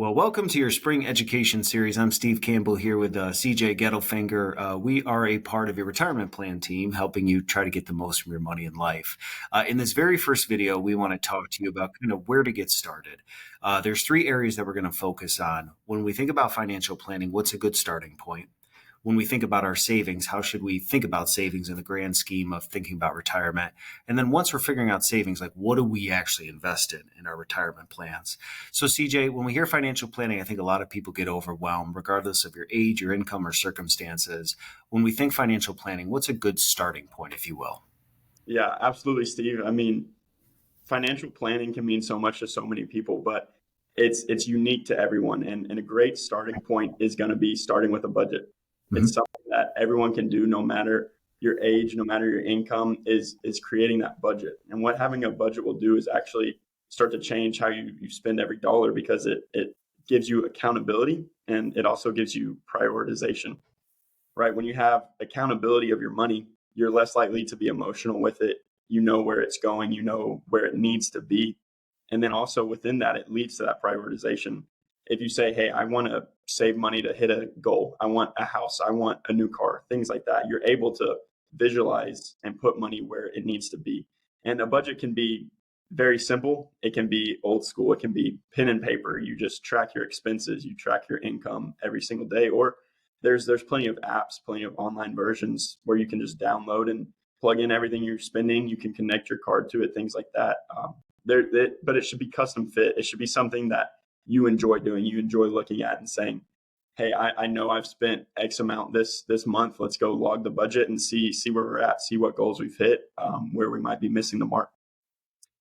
Well, welcome to your spring education series. I'm Steve Campbell here with CJ Gettelfinger. We are a part of your retirement plan team, helping you try to get the most from your money in life. In this very first video, we want to talk to you about kind of where to get started. There's three areas that we're going to focus on. When we think about financial planning, what's a good starting point? When we think about our savings, how should we think about savings in the grand scheme of thinking about retirement? And then once we're figuring out savings, like what do we actually invest in our retirement plans? So CJ, when we hear financial planning, I think a lot of people get overwhelmed, regardless of your age, your income, or circumstances. When we think financial planning, what's a good starting point, if you will? Yeah, absolutely, Steve. I mean, financial planning can mean so much to so many people, but it's unique to everyone. And a great starting point is going to be starting with a budget. It's Mhm. something that everyone can do, no matter your age, no matter your income, is creating that budget. And what having a budget will do is actually start to change how you spend every dollar because it gives you accountability and it also gives you prioritization, right? When you have accountability of your money, you're less likely to be emotional with it. You know where it's going, you know where it needs to be. And then also within that, it leads to that prioritization. If you say, hey, I want to save money to hit a goal, I want a house, I want a new car, things like that, you're able to visualize and put money where it needs to be. And a budget can be very simple. It can be old school. It can be pen and paper. You just track your expenses, you track your income every single day. Or there's plenty of apps, plenty of online versions where you can just download and plug in everything you're spending. You can connect your card to it, things like that. But it should be custom fit. It should be something that you enjoy doing, you enjoy looking at and saying, hey, I know I've spent X amount this month. Let's go log the budget and see where we're at, see what goals we've hit, where we might be missing the mark.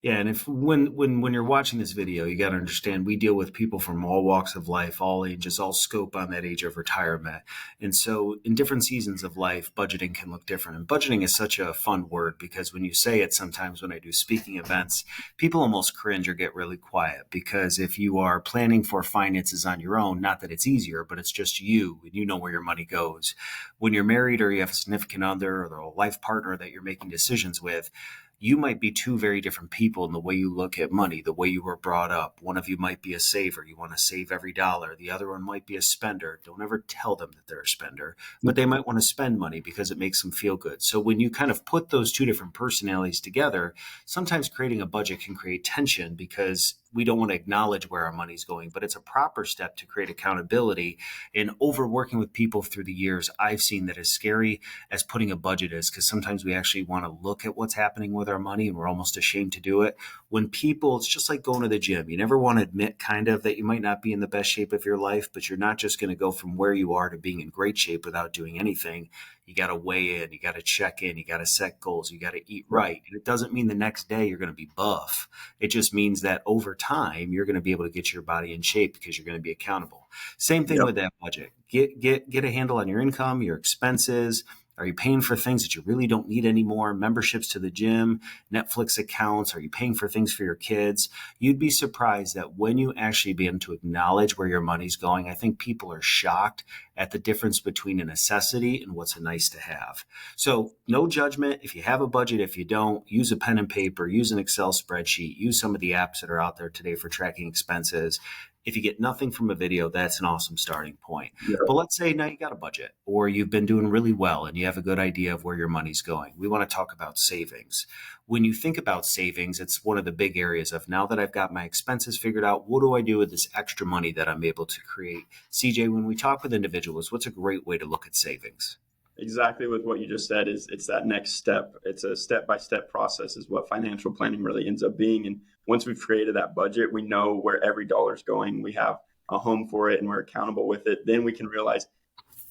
Yeah, and if when you're watching this video, you got to understand we deal with people from all walks of life, all ages, all scope on that age of retirement. And so in different seasons of life, budgeting can look different. And budgeting is such a fun word because when you say it, sometimes when I do speaking events, people almost cringe or get really quiet because if you are planning for finances on your own, not that it's easier, but it's just you and you know where your money goes. When you're married or you have a significant other or a life partner that you're making decisions with, you might be two very different people in the way you look at money, the way you were brought up. One of you might be a saver. You want to save every dollar. The other one might be a spender. Don't ever tell them that they're a spender, but they might want to spend money because it makes them feel good. So when you kind of put those two different personalities together, sometimes creating a budget can create tension because we don't want to acknowledge where our money's going, but it's a proper step to create accountability. And overworking with people through the years, I've seen that as scary as putting a budget is, because sometimes we actually want to look at what's happening with our money and we're almost ashamed to do it. When people, it's just like going to the gym. You never want to admit kind of that you might not be in the best shape of your life, but you're not just going to go from where you are to being in great shape without doing anything. You got to weigh in, you got to check in, you got to set goals, you got to eat right. And it doesn't mean the next day you're going to be buff. It just means that over time, you're going to be able to get your body in shape because you're going to be accountable. Same thing Yep. with that budget. Get a handle on your income, your expenses. Are you paying for things that you really don't need anymore? Memberships to the gym, Netflix accounts? Are you paying for things for your kids? You'd be surprised that when you actually begin to acknowledge where your money's going, I think people are shocked at the difference between a necessity and what's a nice to have. So no judgment. If you have a budget, if you don't, use a pen and paper, use an Excel spreadsheet, use some of the apps that are out there today for tracking expenses. If you get nothing from a video, that's an awesome starting point. But Yep. let's say now you got a budget or you've been doing really well and you have a good idea of where your money's going. We want to talk about savings. When you think about savings, it's one of the big areas of now that I've got my expenses figured out, what do I do with this extra money that I'm able to create? CJ, when we talk with individuals, what's a great way to look at savings? Exactly with what you just said is it's that next step. It's a step-by-step process is what financial planning really ends up being. And once we've created that budget, we know where every dollar is going. We have a home for it and we're accountable with it. Then we can realize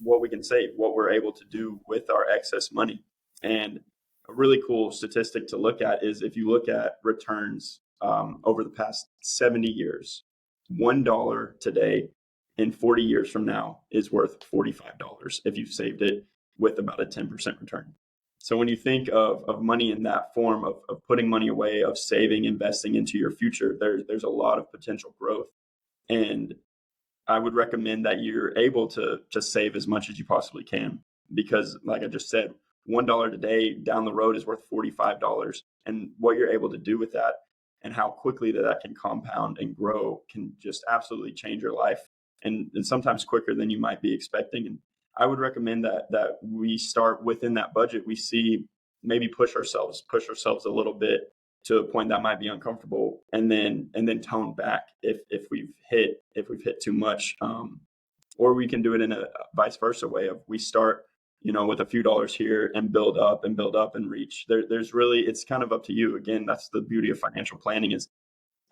what we can save, what we're able to do with our excess money. And a really cool statistic to look at is if you look at returns over the past 70 years, $1 today in 40 years from now is worth $45 if you've saved it with about a 10% return. So when you think of money in that form of putting money away, of saving, investing into your future, there's a lot of potential growth. And I would recommend that you're able to just save as much as you possibly can because, like I just said, $1 today down the road is worth $45, and what you're able to do with that. and how quickly that can compound and grow can just absolutely change your life, and sometimes quicker than you might be expecting. And I would recommend that we start within that budget. We see, maybe push ourselves a little bit to a point that might be uncomfortable, and then tone back if we've hit too much. Or we can do it in a vice versa way of, we start, with a few dollars here and build up and build up and reach. There's really, it's kind of up to you. Again, that's the beauty of financial planning, is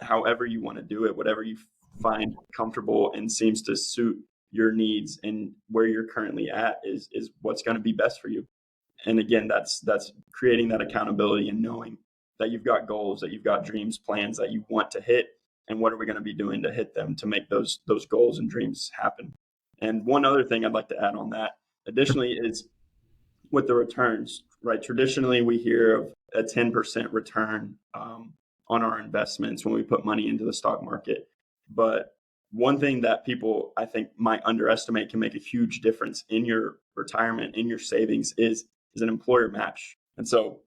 however you want to do it, whatever you find comfortable and seems to suit your needs and where you're currently at is what's going to be best for you. And again, that's creating that accountability and knowing that you've got goals, that you've got dreams, plans that you want to hit, and what are we going to be doing to hit them, to make those goals and dreams happen. And one other thing I'd like to add on that additionally is with the returns, right? Traditionally, we hear of a 10% return on our investments when we put money into the stock market. But one thing that people, I think, might underestimate can make a huge difference in your retirement, in your savings, is an employer match. And so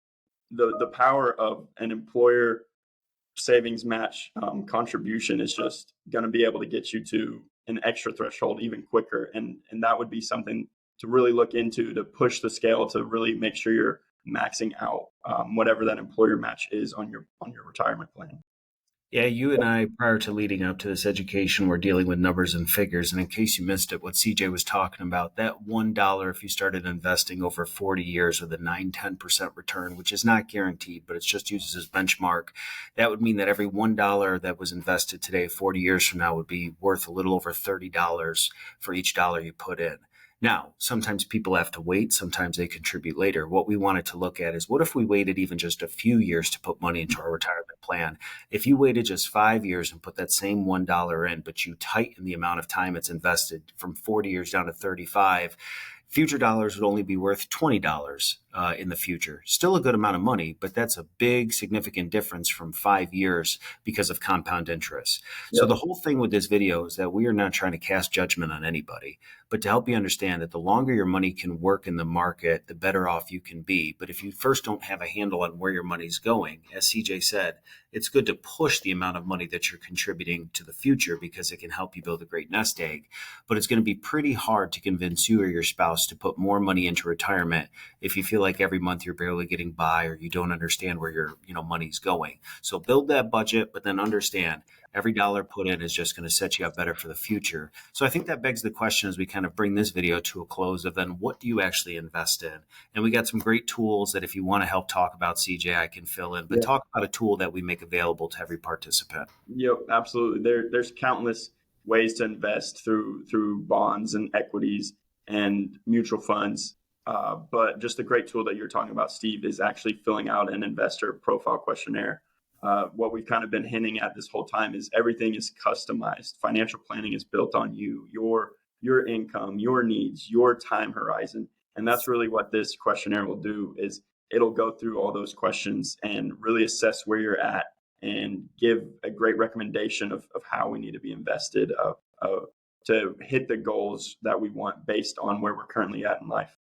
the power of an employer savings match contribution is just going to be able to get you to an extra threshold even quicker. And that would be something to really look into, to push the scale, to really make sure you're maxing out whatever that employer match is on your retirement plan. Yeah, you and I, prior to leading up to this education, were dealing with numbers and figures. And in case you missed it, what CJ was talking about, that $1, if you started investing over 40 years with a 9-10% return, which is not guaranteed, but it's just used as benchmark, that would mean that every $1 that was invested today, 40 years from now, would be worth a little over $30 for each dollar you put in. Now, sometimes people have to wait. Sometimes they contribute later. What we wanted to look at is, what if we waited even just a few years to put money into our retirement plan? If you waited just 5 years and put that same $1 in, but you tighten the amount of time it's invested from 40 years down to 35, future dollars would only be worth $20 in the future. Still a good amount of money, but that's a big, significant difference from 5 years because of compound interest. So Yep. the whole thing with this video is that we are not trying to cast judgment on anybody, but to help you understand that the longer your money can work in the market, the better off you can be. But if you first don't have a handle on where your money's going, as CJ said, it's good to push the amount of money that you're contributing to the future, because it can help you build a great nest egg. But it's going to be pretty hard to convince you or your spouse to put more money into retirement if you feel like every month you're barely getting by, or you don't understand where your money's going. So build that budget, but then understand every dollar put in is just going to set you up better for the future. So I think that begs the question, as we kind of bring this video to a close, of then what do you actually invest in? And we got some great tools that if you want to help talk about, CJ, I can fill in, but Yeah. talk about a tool that we make available to every participant. Yep, absolutely. There's countless ways to invest through bonds and equities and mutual funds. But just a great tool that you're talking about, Steve, is actually filling out an investor profile questionnaire. What we've kind of been hinting at this whole time is everything is customized. Financial planning is built on you, your income, your needs, your time horizon. And that's really what this questionnaire will do, is it'll go through all those questions and really assess where you're at and give a great recommendation of how we need to be invested to hit the goals that we want based on where we're currently at in life.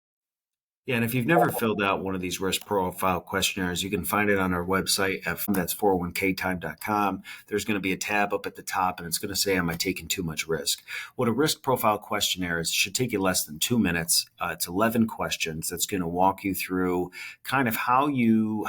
Yeah, and if you've never filled out one of these risk profile questionnaires, you can find it on our website that's 401ktime.com. There's going to be a tab up at the top, and it's going to say, am I taking too much risk? What a risk profile questionnaire is, should take you less than 2 minutes. It's 11 questions that's going to walk you through kind of how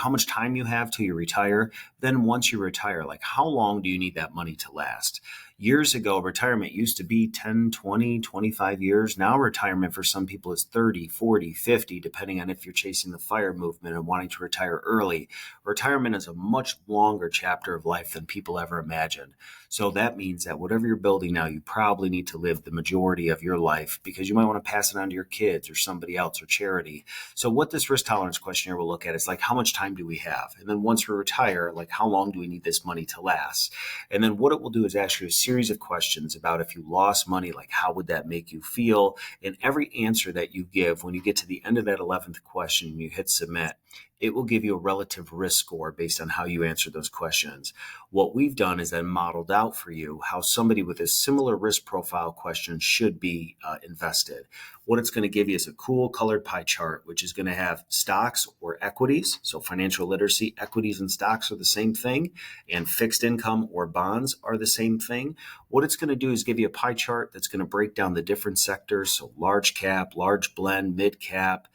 much time you have till you retire. Then once you retire, like, how long do you need that money to last? Years ago, retirement used to be 10, 20, 25 years. Now retirement for some people is 30, 40, 50, depending on if you're chasing the FIRE movement and wanting to retire early. Retirement is a much longer chapter of life than people ever imagined. So that means that whatever you're building now, you probably need to live the majority of your life, because you might want to pass it on to your kids or somebody else or charity. So what this risk tolerance questionnaire will look at is, like, how much time do we have? And then once we retire, like, how long do we need this money to last? And then what it will do is ask you a series of questions about, if you lost money, like, how would that make you feel? And every answer that you give, when you get to the end of that 11th question and you hit submit, it will give you a relative risk score based on how you answer those questions. What we've done is then modeled out for you how somebody with a similar risk profile question should be invested. What it's going to give you is a cool colored pie chart, which is going to have stocks or equities. So financial literacy, equities and stocks are the same thing, and fixed income or bonds are the same thing. What it's going to do is give you a pie chart that's going to break down the different sectors. So large cap, large blend, mid cap,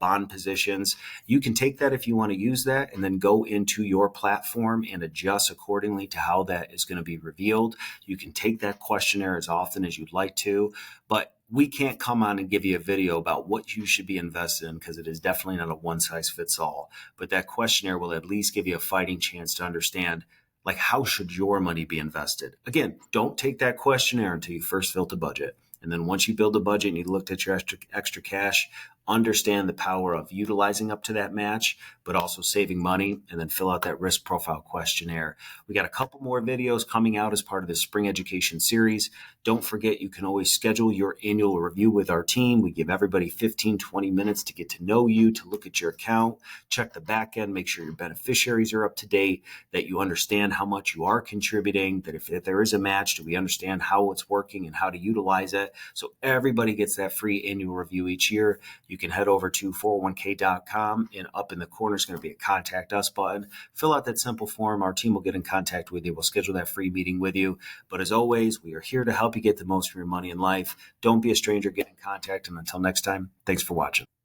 bond positions. You can take that if you want to use that and then go into your platform and adjust accordingly to how that is going to be revealed. You can take that questionnaire as often as you'd like to, but we can't come on and give you a video about what you should be invested in because it is definitely not a one size fits all. But that questionnaire will at least give you a fighting chance to understand, like, how should your money be invested? Again, don't take that questionnaire until you first built a budget. And then once you build a budget and you looked at your extra cash, understand the power of utilizing up to that match, but also saving money, and then fill out that risk profile questionnaire. We got a couple more videos coming out as part of the spring education series. Don't forget, you can always schedule your annual review with our team. We give everybody 15-20 minutes to get to know you, to look at your account, check the back end, make sure your beneficiaries are up to date, that you understand how much you are contributing, that if there is a match, do we understand how it's working and how to utilize it. So everybody gets that free annual review each year. You can head over to 401k.com, and up in the corner is going to be a contact us button. Fill out that simple form. Our team will get in contact with you. We'll schedule that free meeting with you. But as always, we are here to help you get the most from your money in life. Don't be a stranger. Get in contact. And until next time, thanks for watching.